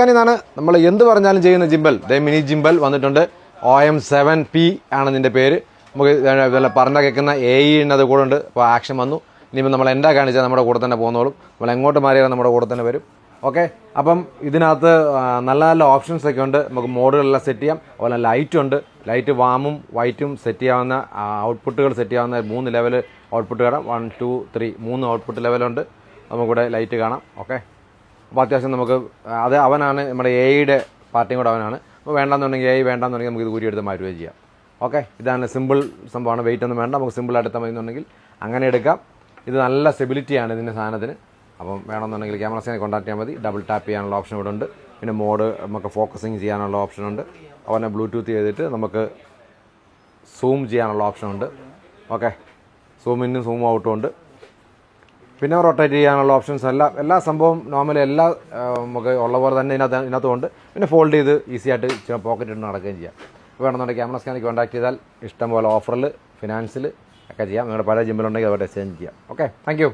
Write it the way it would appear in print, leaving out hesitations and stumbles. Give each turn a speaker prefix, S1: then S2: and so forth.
S1: ഇതാണ് നമ്മൾ എന്ത് പറഞ്ഞാലും ചെയ്യുന്ന ജിംബൽ. മിനി ജിംബൽ വന്നിട്ടുണ്ട്. OM7P ആണ് ഇതിൻ്റെ പേര്. നമുക്ക് പറഞ്ഞ കേൾക്കുന്ന AE അത് കൂടെ ഉണ്ട്. അപ്പോൾ ആക്ഷൻ വന്നു. ഇനിയിപ്പോൾ നമ്മൾ എന്താ കാണിച്ചാൽ നമ്മുടെ കൂടെ തന്നെ പോകുന്നോളും. നമ്മൾ എങ്ങോട്ട് മാറിയാലും നമ്മുടെ കൂടെ തന്നെ വരും. ഓക്കെ, അപ്പം ഇതിനകത്ത് നല്ല നല്ല ഓപ്ഷൻസ് ഒക്കെ ഉണ്ട്. നമുക്ക് മോഡുകളെല്ലാം സെറ്റ് ചെയ്യാം. അതുപോലെ ലൈറ്റും ഉണ്ട്. ലൈറ്റ് വാമും വൈറ്റും സെറ്റ് ചെയ്യാവുന്ന ഔട്ട്പുട്ടുകൾ സെറ്റ് ചെയ്യാവുന്ന 3 ലെവൽ ഔട്ട്പുട്ട് കാണാം. 1 2 3 3 ഔട്ട്പുട്ട് ലെവലുണ്ട്. നമുക്കിവിടെ ലൈറ്റ് കാണാം. ഓക്കെ, അപ്പോൾ അത്യാവശ്യം നമുക്ക് അവനാണ് നമ്മുടെ AEയുടെ പാർട്ടിയും കൂടെ അവനാണ്. അപ്പോൾ വേണ്ടാന്നുണ്ടെങ്കിൽ AE വേണ്ടാന്നുണ്ടെങ്കിൽ നമുക്ക് ഇത് കൂരിയെടുത്ത് മാറ്റുകയും ചെയ്യാം. ഓക്കെ, ഇതാണ് സിമ്പിൾ സംഭവമാണ്. വെയിറ്റ് ഒന്നും വേണ്ട, നമുക്ക് സിമ്പിളായിട്ട് എടുത്താൽ മതി എന്നുണ്ടെങ്കിൽ അങ്ങനെ എടുക്കാം. ഇത് നല്ല സ്റ്റെബിലിറ്റിയാണ് ഇതിൻ്റെ സാധനത്തിന്. അപ്പം വേണമെന്നുണ്ടെങ്കിൽ ക്യാമറ സ്കാനെ കോൺടാക്ട് ചെയ്യാൻ മതി. ഡബിൾ ടാപ്പ് ചെയ്യാനുള്ള ഓപ്ഷൻ ഇവിടെ ഉണ്ട്. പിന്നെ മോഡ് നമുക്ക് ഫോക്കസിങ് ചെയ്യാനുള്ള ഓപ്ഷനുണ്ട്. അതുപോലെ ബ്ലൂടൂത്ത് ചെയ്തിട്ട് നമുക്ക് സൂം ചെയ്യാനുള്ള ഓപ്ഷനുണ്ട്. ഓക്കെ, സൂം ഇന്നും സൂം ഔട്ടും ഉണ്ട്. പിന്നെ റൊട്ടേറ്റ് ചെയ്യാനുള്ള ഓപ്ഷൻസ് എല്ലാ സംഭവം നോർമലി എല്ലാ നമുക്ക് ഉള്ള പോലെ തന്നെ ഇതിനകത്തുണ്ട്. പിന്നെ ഫോൾഡ് ചെയ്ത് ഈസി ആയിട്ട് പോക്കറ്റ് ഇട്ട് നടക്കുകയും ചെയ്യാം. വേണമെന്നുണ്ടെങ്കിൽ ക്യാമറ സ്കാനിൽ കോൺടാക്ട് ചെയ്താൽ ഇഷ്ടംപോലെ ഓഫറിൽ ഫിനാൻസിൽ ഒക്കെ ചെയ്യാം. നിങ്ങളുടെ പല ജിമ്മിലുണ്ടെങ്കിൽ അവിടെ എക്സ്ചേഞ്ച് ചെയ്യാം. Okay, thank you.